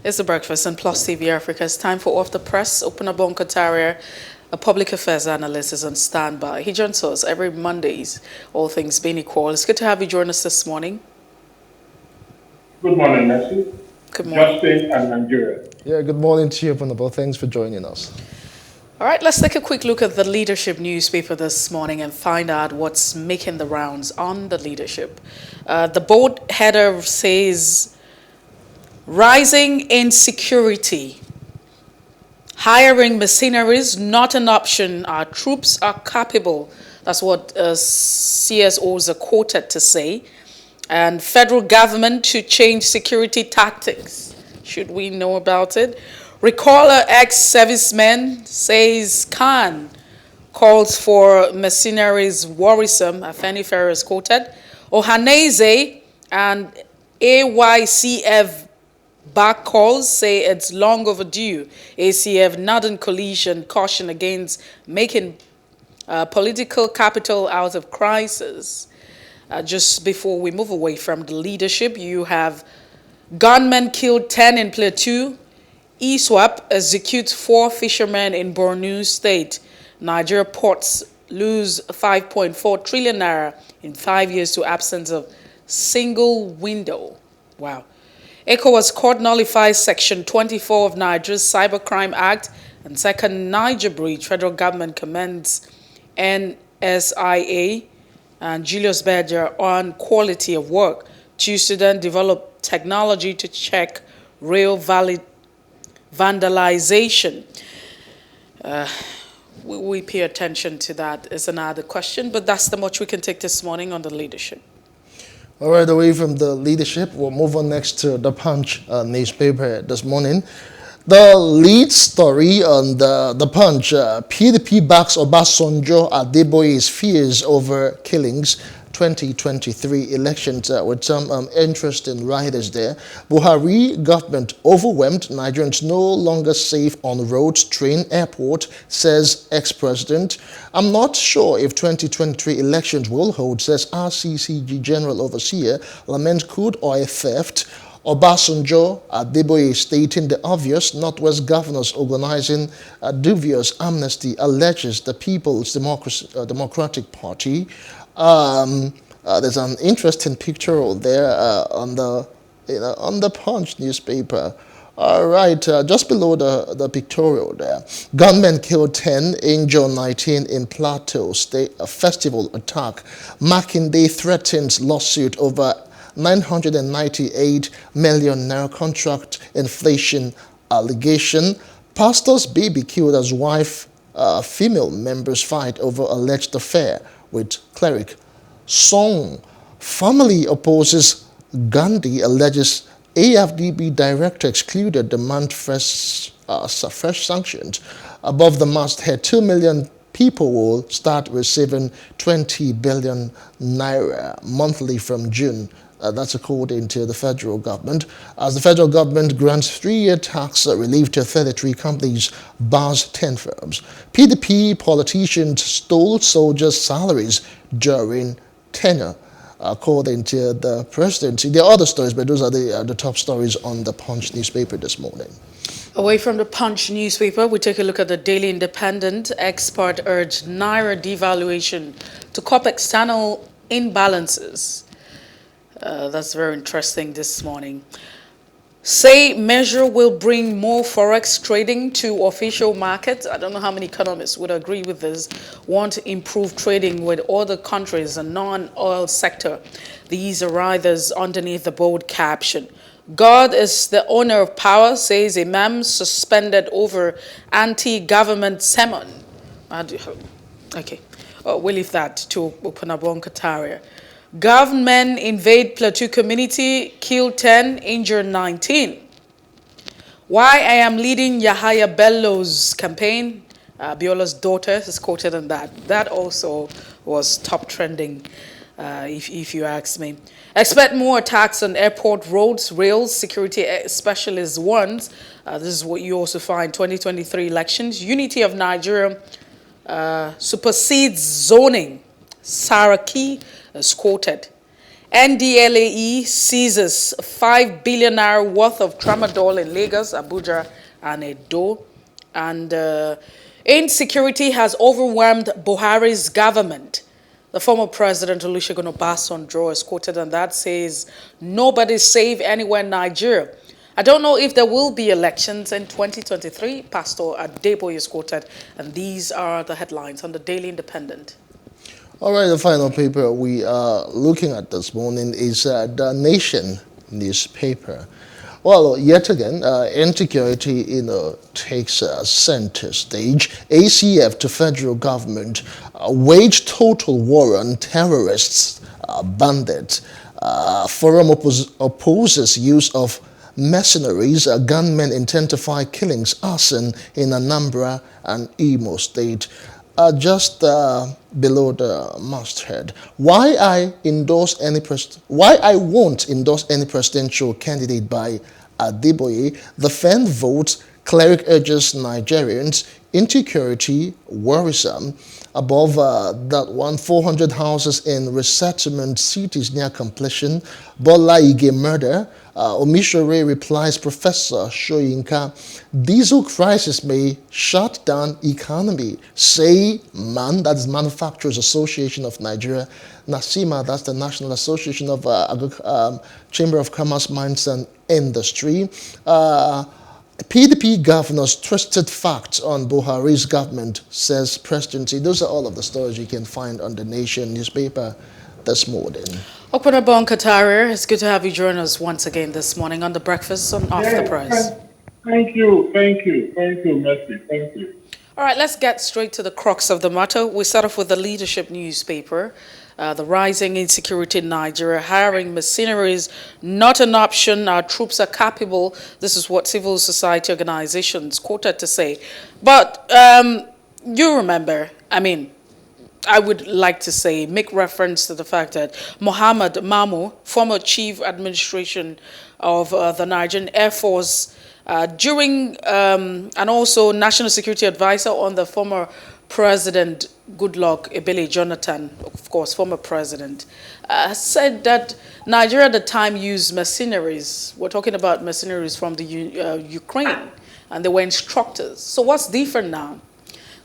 It's the breakfast on PlusTvAfrica. It's time for Off the Press. Opunabo Inko-Tariah, a public affairs analyst, is on standby. He joins us every Mondays, all things being equal. It's good to have you join us this morning. Good morning, Mercy. Good morning. Justin and Nigeria. Yeah, good morning to you, Opunabo. Thanks for joining us. All right, let's take a quick look at the Leadership newspaper this morning and find out what's making the rounds on the Leadership. The board header says, rising insecurity. Hiring mercenaries, not an option. Our troops are capable. That's what CSOs are quoted to say. And federal government to change security tactics. Should we know about it? Recaller ex-serviceman says Khan calls for mercenaries worrisome. Afenifere is quoted. Ohaneze and AYCF back calls say it's long overdue. ACF Northern Coalition caution against making political capital out of crisis. Just before we move away from the Leadership, you have gunmen killed 10 in Plateau. ISWAP executes 4 fishermen in Borno State. Nigeria ports lose 5.4 trillion naira in 5 years to absence of single window. Wow. ECOWAS court nullifies Section 24 of Nigeria's Cybercrime Act and second Niger breach. Federal government commends NSIA and Julius Berger on quality of work. 2 students develop technology to check rail vandalization. We pay attention to that is another question, but that's the much we can take this morning on the Leadership. All right, away from the Leadership, we'll move on next to the Punch newspaper this morning. The lead story on the Punch, PDP backs Obasanjo Adeboye's fears over killings 2023 elections with some interesting riders there. Buhari government overwhelmed. Nigerians no longer safe on roads, train, airport, says ex-president. I'm not sure if 2023 elections will hold, says RCCG General Overseer, laments crude oil theft. Obasanjo Adeboye stating the obvious. Northwest governors organizing a dubious amnesty alleges the People's Democratic Party. There's an interesting picture there on the Punch newspaper. All right, just below the pictorial there. Gunmen killed 10, injured 19 in Plateau State. A festival attack. Makinde threatens lawsuit over 998 million naira contract inflation allegation. Pastor's baby killed as wife. Female members fight over alleged affair with cleric. Song. Family opposes Gandhi, alleges AFDB director excluded, demand fresh sanctions. Above the masthead, 2 million people will start receiving 20 billion naira monthly from June. That's according to the federal government. As the federal government grants 3-year tax relief to 33 companies, bars 10 firms. PDP politicians stole soldiers' salaries during tenure, according to the presidency. There are other stories, but those are the top stories on the Punch newspaper this morning. Away from the Punch newspaper, we take a look at the Daily Independent. Expert urged naira devaluation to curb external imbalances. That's very interesting this morning. Say measure will bring more forex trading to official markets. I don't know how many economists would agree with this. Want to improve trading with other countries and non-oil sector. These are riders underneath the bold caption. God is the owner of power, says Imam suspended over anti-government sermon. Okay, we'll leave that to Opunabo Inko-Tariah. Government invade Plateau community, kill 10, injure 19. Why I am leading Yahaya Bello's campaign, Biola's daughter is quoted on that. That also was top trending, if you ask me. Expect more attacks on airport roads, rails, security specialists warns. This is what you also find 2023 elections. Unity of Nigeria supersedes zoning. Saraki is quoted. NDLAE seizes 5 billion naira worth of tramadol in Lagos, Abuja, and Edo. And insecurity has overwhelmed Buhari's government. The former president Olusegun Obasanjo is quoted on that, says, "Nobody's safe anywhere in Nigeria." I don't know if there will be elections in 2023. Pastor Adebo is quoted, and these are the headlines on the Daily Independent. All right, the final paper we are looking at this morning is the Nation newspaper. Well, yet again, insecurity, takes center stage. ACF to federal government wage total war on terrorists, bandits. Forum opposes use of mercenaries. Gunmen intensify killings, arson in Anambra and Imo State. Just below the masthead. Why I won't endorse any presidential candidate by Adeboye. The Fen votes. Cleric urges Nigerians. Insecurity worrisome. Above that one, 400 houses in resettlement cities near completion. Bola Ige murder. Omishore replies Professor Shoyinka, diesel crisis may shut down economy. Say MAN, that's Manufacturers Association of Nigeria. NASIMA, that's the National Association of Chamber of Commerce, Mines and Industry. PDP governor's twisted facts on Buhari's government, says presidency. Those are all of the stories you can find on the Nation newspaper this morning. Opunabo Inko-Tariah, it's good to have you join us once again this morning on the breakfast on Off the Press. Thank you, Mercy, thank you. All right, let's get straight to the crux of the matter. We start off with the leadership newspaper. The rising insecurity in Nigeria, hiring mercenaries, not an option. Our troops are capable. This is what civil society organizations quoted to say. But you remember, I would like to say, make reference to the fact that Mohammed Mamu, former chief administration of the Nigerian Air Force, and also national security advisor on the former President Goodluck Ebele Jonathan, of course, former president, said that Nigeria at the time used mercenaries. We're talking about mercenaries from the Ukraine, and they were instructors. So what's different now?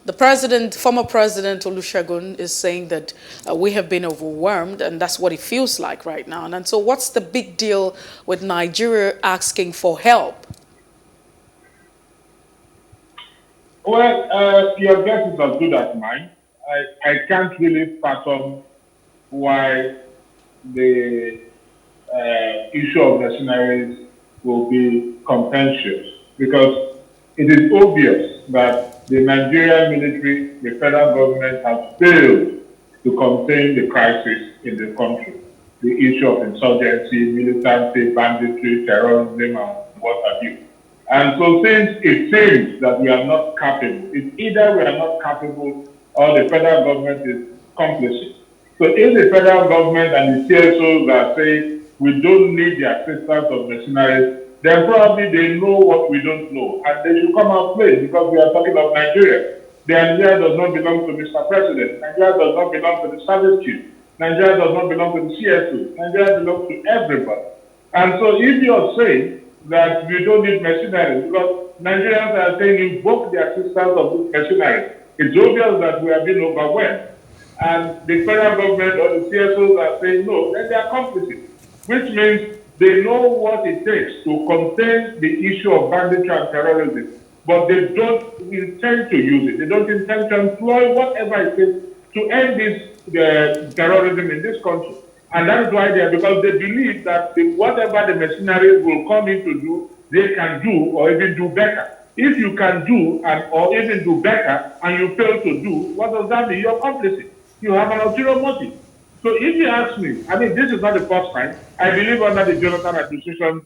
The president, former president Olusegun, is saying that we have been overwhelmed, and that's what it feels like right now. And so what's the big deal with Nigeria asking for help? Well, your guess is as good as mine. I can't really fathom why the issue of mercenaries will be contentious, because it is obvious that the Nigerian military, the federal government, has failed to contain the crisis in the country. The issue of insurgency, militancy, banditry, terrorism, and what have you. And so since it seems that we are not capable, it's either we are not capable or the federal government is complicit. So if the federal government and the CSOs are saying we don't need the assistance of mercenaries, then probably they know what we don't know. And they should come out play, because we are talking of Nigeria. Nigeria does not belong to Mr. President. Nigeria does not belong to the service chief. Nigeria does not belong to the CSO. Nigeria belongs to everybody. And so if you're saying that we don't need mercenaries, because Nigerians are saying invoke the assistance of these mercenaries, it's obvious that we are being overwhelmed. And the federal government or the CSOs are saying no, then they are complicit, which means they know what it takes to contain the issue of banditry and terrorism, but they don't intend to use it. They don't intend to employ whatever it takes to end this terrorism in this country. And that's why they are, because they believe that whatever the mercenaries will come in to do, they can do or even do better. If you can do or even do better and you fail to do, what does that mean? You're complicit. You have an ulterior motive. So if you ask me, this is not the first time. I believe under the Jonathan administration,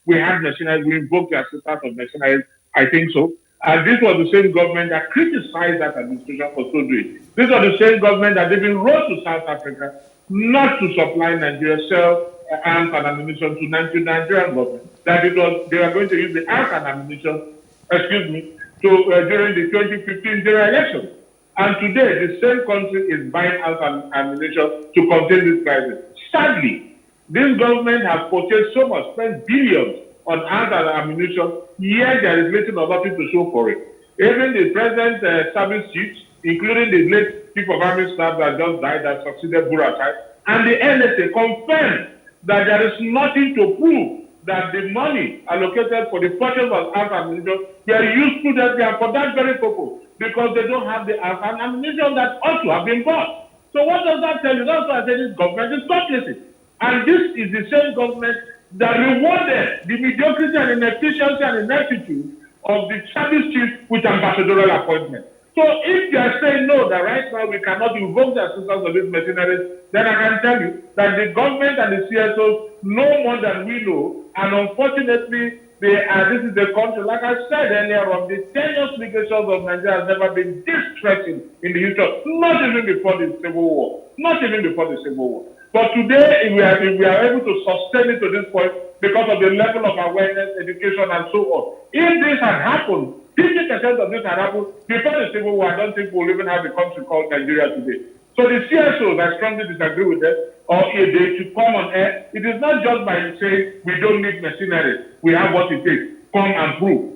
we had mercenaries, we invoked the assistance of mercenaries. I think so. And this was the same government that criticized that administration for so doing. This was the same government that even wrote to South Africa not to supply Nigeria, sell arms and ammunition to Nigerian government. That they were going to use the arms and ammunition, during the 2015 general election. And today, the same country is buying out ammunition to contain this crisis. Sadly, this government has purchased so much, spent billions on arms and ammunition, yet there is little or nothing to show for it. Even the present service chiefs, including the late chief of army staff that just died, that succeeded Buratai, and the NSA confirmed that there is nothing to prove that the money allocated for the purchase of arms and ammunition were used prudently and for that very purpose, because they don't have the arms and ammunition that ought to have been bought. So what does that tell you? That's why I say this government is complicit. And this is the same government that rewarded the mediocrity and inefficiency and ineptitude of the service chief with ambassadorial appointment. So if they are saying no, that right now we cannot invoke the assistance of these mercenaries, then I can tell you that the government and the CSOs know more than we know, and unfortunately, this is the country, like I said earlier on, the tenuous migrations of Nigeria has never been this threatening in the history, not even before the Civil War. Not even before the Civil War. But today, if we are able to sustain it to this point because of the level of awareness, education, and so on. If this had happened, 50% of this had happened before the Civil War, I don't think we'll even have a country called Nigeria today. So the CSOs, I strongly disagree with them, or if they should come on air. It is not just by saying we don't need mercenaries, we have what it takes. Come and prove.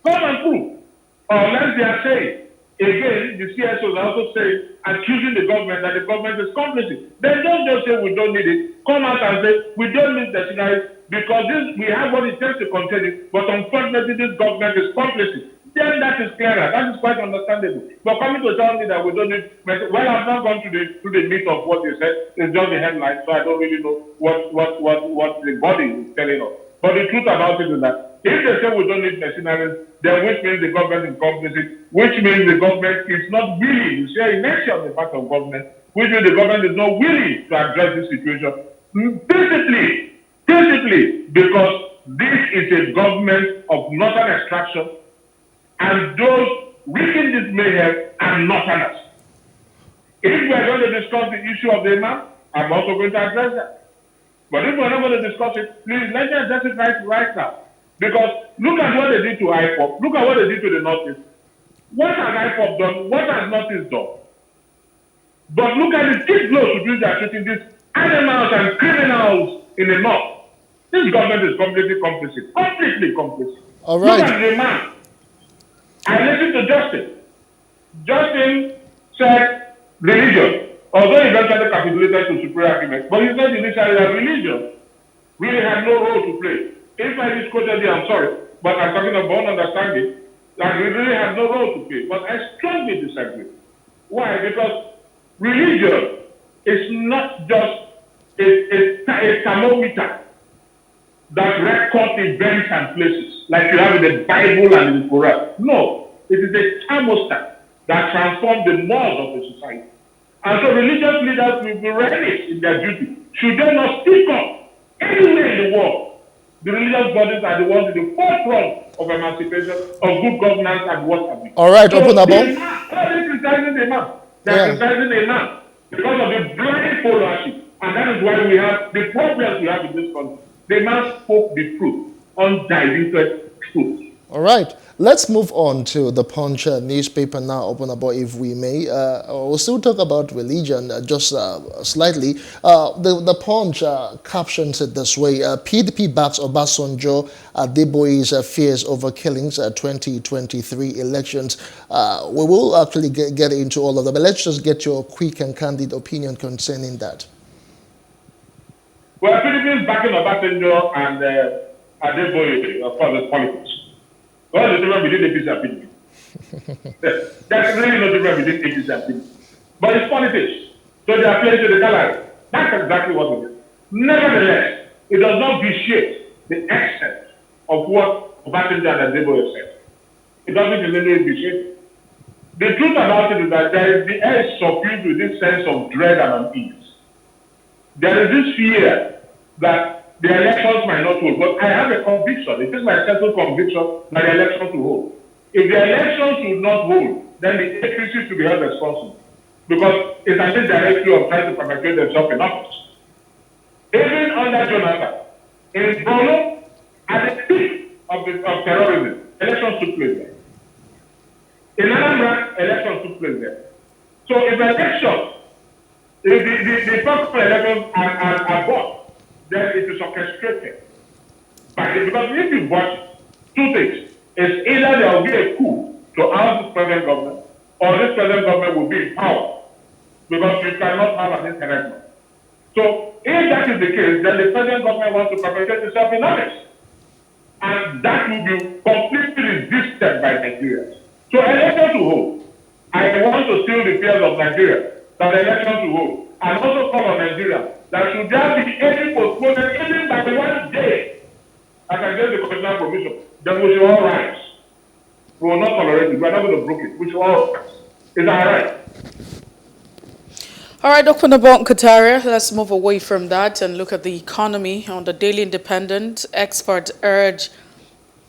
Come and prove. Unless they are saying, again, the CSOs are also saying, accusing the government that the government is complicit. Then don't just say we don't need it. Come out and say we don't need mercenaries because we have what it takes to contain it, but unfortunately this government is complicit. Then that is clearer. That is quite understandable. But coming to tell me that we don't need, well, I've not gone to the meat of what you said. It's just the headline, so I don't really know what the body is telling us. But the truth about it is that if they say we don't need mercenaries, then which means the government is complicit, which means the government is not willing to share inertia on the part of government, which means the government is not willing to address this situation. Basically, because this is a government of northern extraction, and those within this mayhem are northerners. If we are going to discuss the issue of the imam, I'm also going to address that. But if we're not going to discuss it, please let's address it right now. Because look at what they did to IPOP. Look at what they did to the Northeast. What has IPOP done? What has Northeast done? But look at the thick blows to which they are treating these animals and criminals in the North. This government is completely complicit. Completely complicit. All right. Look at the man. I listened to Justin. Justin said religion, although he eventually capitulated to superior argument, but he said initially that religion really had no role to play. If I misquoted you, I'm sorry, but I'm talking about understanding that we really have no role to play. But I strongly disagree. Why? Because religion is not just a thermometer that records events and places, like you have in the Bible and in the Quran. No, it is a thermostat that transforms the mores of the society. And so religious leaders will be ready in their duty. Should they not speak up anywhere in the world, the religious bodies are the ones in the forefront of emancipation, of good governance, and what have you. All right, so Opunabo. They're criticizing the man. They're criticizing the man because of the blind followership. And that is why we have the problems we have in this country. The man spoke the truth, undiluted truth. All right, let's move on to the Punch newspaper now, Opunabo, if we may. We'll still talk about religion just slightly. The Punch captions it this way: PDP backs Obasanjo Adeboye's fears over killings 2023 elections. We will actually get into all of that, but let's just get your quick and candid opinion concerning that. Well, PDP is backing Obasanjo and Adeboye, of course, it's politics. What is the difference between APC and PDP? There's really no difference between APC and PDP. But it's politics. So they are playing to the gallery. That's exactly what it is. Nevertheless, it does not vitiate the essence of what Obasanjo and Adeboye said. It doesn't in any way vitiate it. The truth about it is that the air is suffused with this sense of dread and unease. There is this fear that the elections might not hold, but I have a conviction. It is my settled conviction that the elections will hold. If the elections should not hold, then the APC should be held responsible, because it's an indirectly of trying to perpetuate themselves in office. Even under Jonathan, in Borno, at the peak of terrorism, elections took place there. In other Anambra election took place there. So if elections, if the first elections are bought, then it is orchestrated. Because if you watch two things, it's either there will be a coup to oust this present government, or this present government will be in power. Because you cannot have an insurrection. So if that is the case, then the present government wants to perpetuate itself in office. And that will be completely resisted by Nigerians. So elections to hold. I want to still the fears of Nigeria that elections to hold. And also call on Nigeria that should there be any postponement, even by 1 day, as against the constitutional provision, then we should all rise. We will not tolerate it. We are not going to broke it. We should all rise. Is that right? All right, Opunabo Inko-Tariah, let's move away from that and look at the economy. On the Daily Independent, experts urge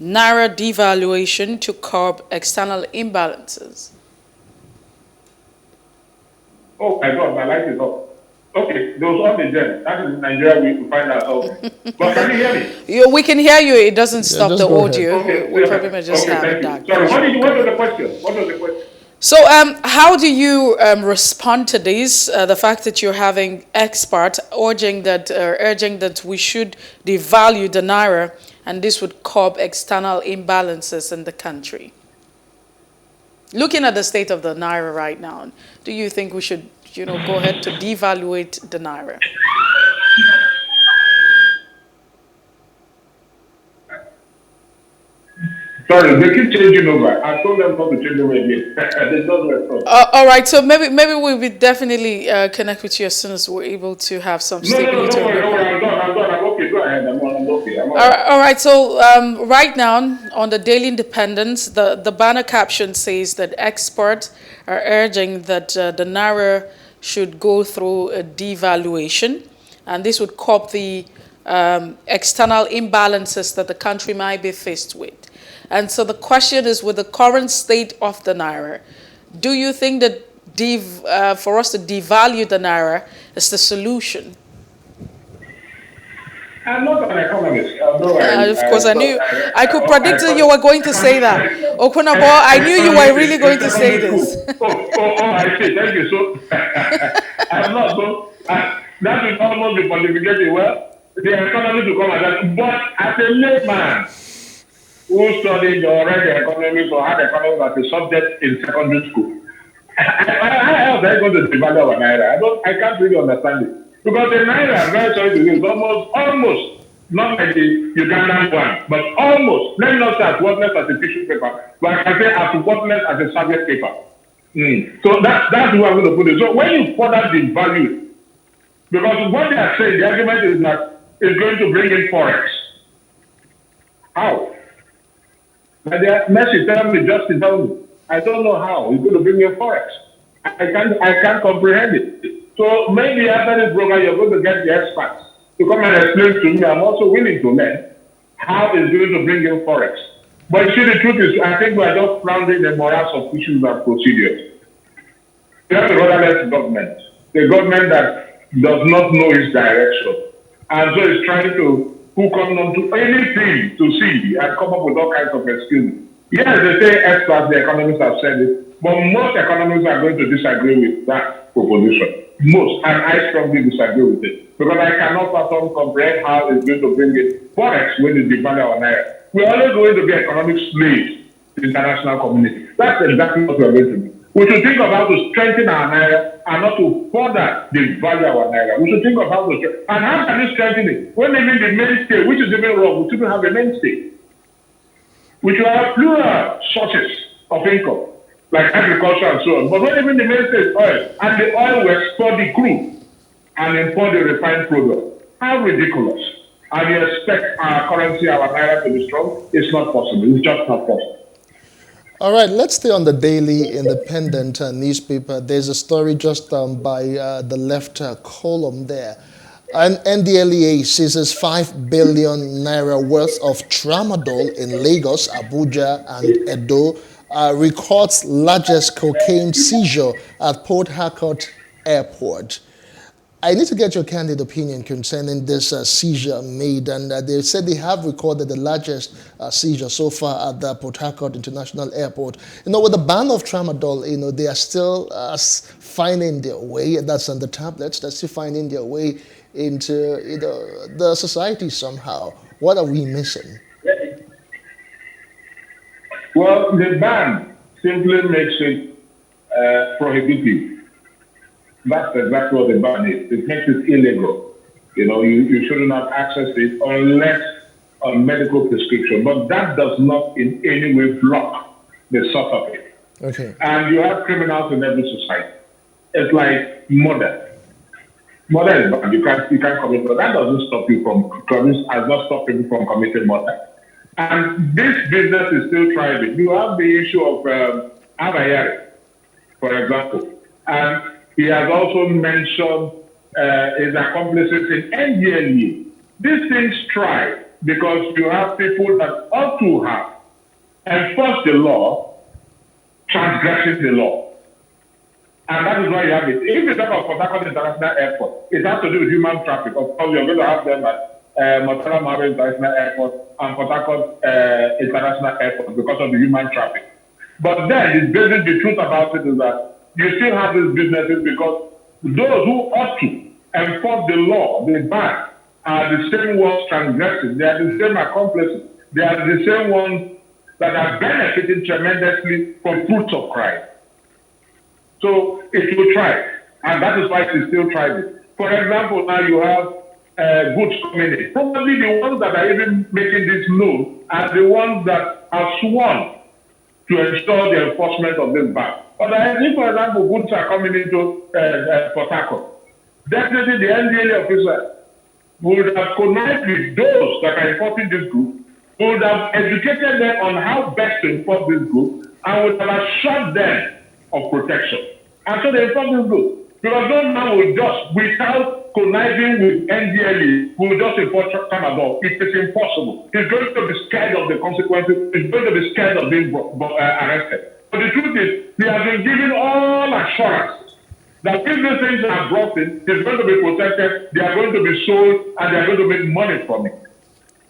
naira devaluation to curb external imbalances. Oh my God, my light is off. Okay, those on the gen. That is in Nigeria we find ourselves. But can you hear me? We can hear you. It doesn't stop the audio. Okay, we probably may just have it dark. Sorry, what was the question? What was the question? So, how do you respond to this? The fact that you're having experts urging that we should devalue the naira, and this would curb external imbalances in the country. Looking at the state of the naira right now, do you think we should, go ahead to devaluate the naira? Sorry, they keep changing over. I told them not to change over again. They don't respond. All right, so maybe we will definitely connect with you as soon as we're able to have some stability. No, I'm okay. Go ahead. I'm okay. All right, so right now on the Daily Independence, the banner caption says that experts are urging that the naira should go through a devaluation, and this would curb the external imbalances that the country might be faced with. And so the question is, with the current state of the naira, do you think that for us to devalue the naira is the solution? I'm not an economist. Of course, I knew. I could predict that you were going to say that. Opunabo, I knew you were really going to say this. I see. Thank you. So, I'm not so. That will almost be pontificating. Well, the economy to come at that. But as a layman who studied or read the economics or had economics as a subject in secondary school, how are they going to devalue our naira? I can't really understand it. Because the naira, I'm very sorry to say, is almost, not like the Ugandan one, but almost, let me not say as worthless as a tissue paper, but I can say as worthless as a subject paper. So that's the way I'm going to put it. So when you further devalue, because what they are saying, the argument is that it's going to bring in forex. How? Messi, tell me, Justin, tell me. I don't know how. It's going to bring in forex. I can't comprehend it. So maybe after this program, you're going to get the experts to come and explain to me. I'm also willing to learn how it's going to bring in forex. But you see, the truth is, I think we are just floundering the morals of issues and procedures. We have a rudderless government, the government that does not know its direction, and so is trying to hook on to anything to see and come up with all kinds of excuses. Yes, they say experts, the economists have said it, but most economists are going to disagree with that proposition. Most, and I strongly disagree with it. Because I cannot comprehend how it's going to bring it forex when it's devalue our naira. We're always going to be economic slaves to the international community. That's exactly what we're going to do. We should think of how to strengthen our naira and not to further devalue our naira. We should think of how to strengthen. And how can we strengthen it? When even the mainstay, which is even wrong, we shouldn't have a mainstay. We should have plural sources of income, like agriculture and so on. But when even the mainstay is oil, and the oil will export the crude and import the refined product, how ridiculous. And you expect our currency, our naira to be strong? It's not possible. It's just not possible. All right, let's stay on the Daily Independent newspaper. There's a story just by the left column there. An NDLEA seizes 5 billion naira worth of tramadol in Lagos, Abuja, and Edo. Records largest cocaine seizure at Port Harcourt Airport. I need to get your candid opinion concerning this seizure made, and they said they have recorded the largest seizure so far at the Port Harcourt International Airport. With the ban of tramadol, they are still finding their way. That's on the tablets. They're still finding their way into the society somehow. What are we missing? Well, the ban simply makes it prohibitive. That's exactly what the ban is. It makes it illegal. You shouldn't have access to it unless on medical prescription. But that does not in any way block the source of it. Okay. And you have criminals in every society. It's like murder. Murder is bad. You can't commit murder. That doesn't stop you from has not stopped people from committing murder. And this business is still thriving. You have the issue of Abayari, for example. And he has also mentioned his accomplices in NDLE. These things thrive because you have people that ought to have enforced the law, transgressing the law. And that is why you have it. If you talk about Port Harcourt International Airport, it has to do with human traffic. Of course, you're going to have them at Murtala Mohammed International Airport and Port Harcourt International Airport because of the human traffic. But then, the truth about it is that you still have these businesses because those who ought to enforce the law, the ban, are the same ones transgressing. They are the same accomplices. They are the same ones that are benefiting tremendously from fruits of crime. So it will thrive, and that is why it is still thriving. For example, now you have goods coming in. Probably the ones that are even making this known are the ones that are sworn to ensure the enforcement of this ban. But if, for example, goods are coming into Port Harcourt, definitely the NDLA officer would have connected with those that are enforcing this group, would have educated them on how best to enforce this group, and would have assured them of protection. And so they enforce this group. Because no man will just, without conniving with NDLE, will just enforce tramadol. It is impossible. He's going to be scared of the consequences. He's going to be scared of being arrested. But the truth is, he has been given all assurance that if these things are brought in, he's going to be protected, they are going to be sold, and they are going to make money from it.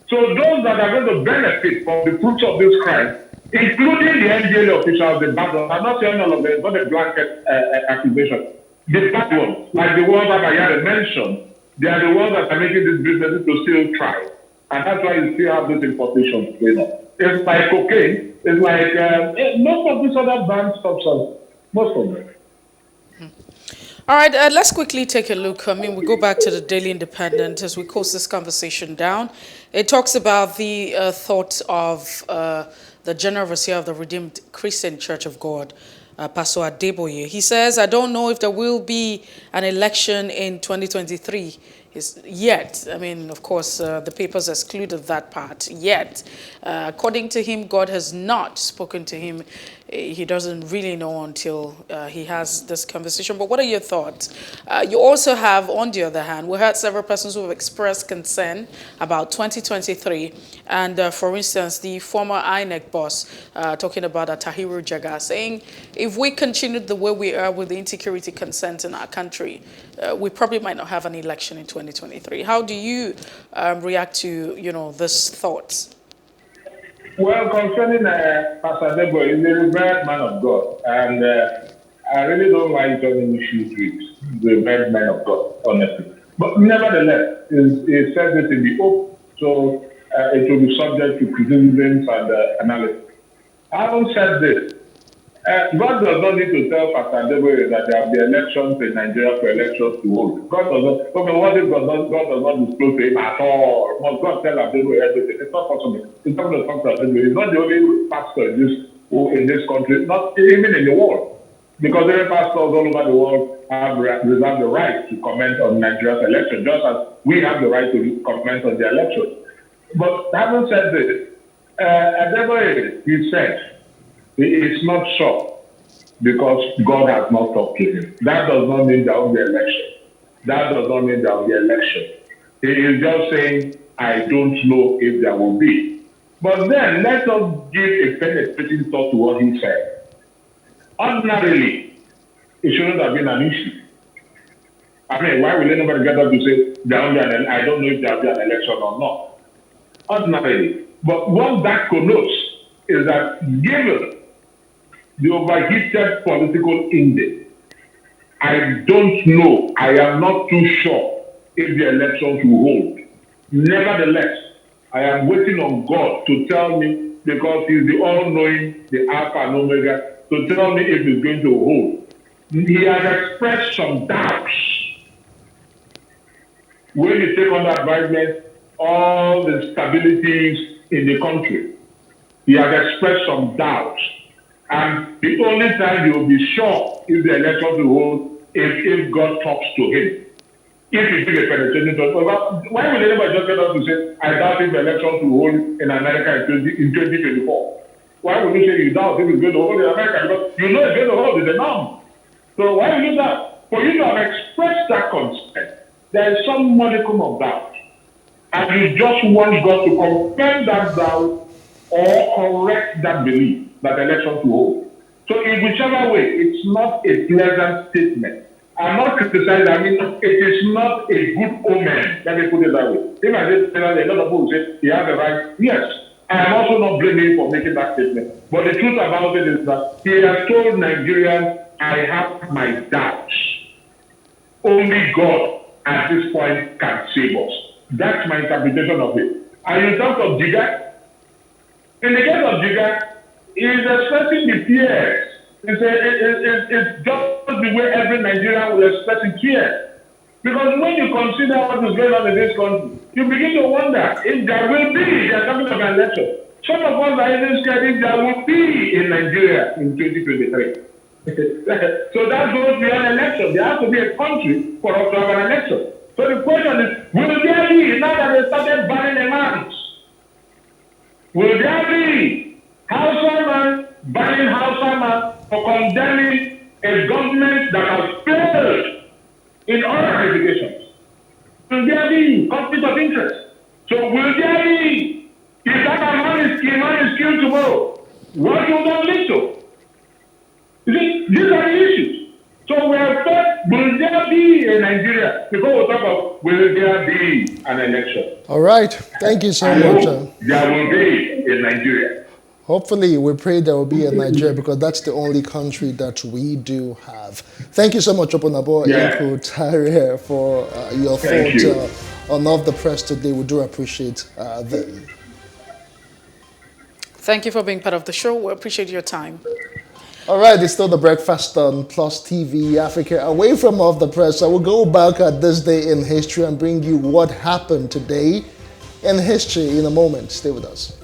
So those that are going to benefit from the fruits of this crime, including the NDLA officials, the bad ones, I'm not saying all of them, it's not a blanket accusation. The bad ones, like the ones that I had mentioned, they are the ones that are making this business to still thrive. And that's why you still have this importation going on. It's like cocaine. It's like most of these other banned substances. Most of them. All right, let's quickly take a look. We go back to the Daily Independent as we close this conversation down. It talks about the thoughts of the General Overseer of the Redeemed Christian Church of God, Pastor Adeboye. He says, I don't know if there will be an election in 2023 yet. Of course, the papers excluded that part yet. According to him, God has not spoken to him. He doesn't really know until he has this conversation. But what are your thoughts? You also have, on the other hand, we heard several persons who have expressed concern about 2023. And for instance, the former INEC boss talking about Tahiru Jaga, saying if we continue the way we are with the insecurity concerns in our country, we probably might not have an election in 2023. How do you react to, this thoughts? Well, concerning Pastor Adeboye, he's a revered man of God, and I really don't like joining issues with the revered man of God, honestly. But nevertheless, he said this in the open, so it will be subject to criticisms and analysis. Having said this, God does not need to tell Pastor Adeboye that there will be elections in Nigeria for elections to hold. God does not. Okay, what if God does not disclose to him at all? Must God tell Adeboye everything? It's not possible. It's not going to come to Adeboye. He's not the only pastor in this country, not even in the world. Because every pastors all over the world have reserved the right to comment on Nigeria's election, just as we have the right to comment on the election. But having said this, Adeboye, he said, he is not sure because God has not talked to him. That does not mean there will be election. That does not mean there will be election. He is just saying, I don't know if there will be. But then let us give a penetrating thought to what he said. Ordinarily, it shouldn't have been an issue. I mean, why will anybody get up to say I don't know if there will be an election or not? Ordinarily. But what that connotes is that given the overheated political index, I don't know, I am not too sure if the elections will hold. Nevertheless, I am waiting on God to tell me, because He's the all-knowing, the Alpha and Omega, to tell me if it's going to hold. He has expressed some doubts. When you take under advisement all the stabilities in the country, he has expressed some doubts. And the only time he will be sure if the election will hold is if God talks to him. If he did a penetration test, why will anybody just get up to say, I doubt if the elections will hold in America in 2024? Why would you say you doubt if it's going to hold in America? Because you know it's going to hold, it's a norm. So why would you doubt? For you to have expressed that concern, there is some modicum of doubt. And you just want God to confirm that doubt or correct that belief that elections will hold. So in whichever way, it's not a pleasant statement. I'm not criticizing, I mean, it is not a good omen, let me put it that way. If I say that, a lot of people say he has the right, yes. I am also not blaming him for making that statement. But the truth about it is that he has told Nigerians, I have my doubts. Only God at this point can save us. That's my interpretation of it. And in terms of Jiga, in the case of Jiga, he is expressing the fears. It's just the way every Nigerian will express his fears. Because when you consider what is going on in this country, you begin to wonder if there will be, they are talking about an election. Some of us are even scared if there will be in Nigeria in 2023. So that goes beyond election. There has to be a country for us to have an election. So the question is, will there be, now that they started banning imams, will there be Hausa man banning Hausa man for condemning a government that has failed in all ramifications? Will there be conflict of interest? So will there be, if that man is killed tomorrow, what will that lead to? You see, these are the issues. So we have thought, will there be a Nigeria? Before we talk about, will there be an election? All right. Thank you so much. There will be a Nigeria. Hopefully, we pray there will be a Nigeria, because that's the only country that we do have. Thank you so much, Opunabo Inko-Tariah, for your thoughts on Off the Press today. We do appreciate them. Thank you for being part of the show. We appreciate your time. All right, it's still the breakfast on PlusTvAfrica. Away from Off the Press, I will go back at this day in history and bring you what happened today in history in a moment. Stay with us.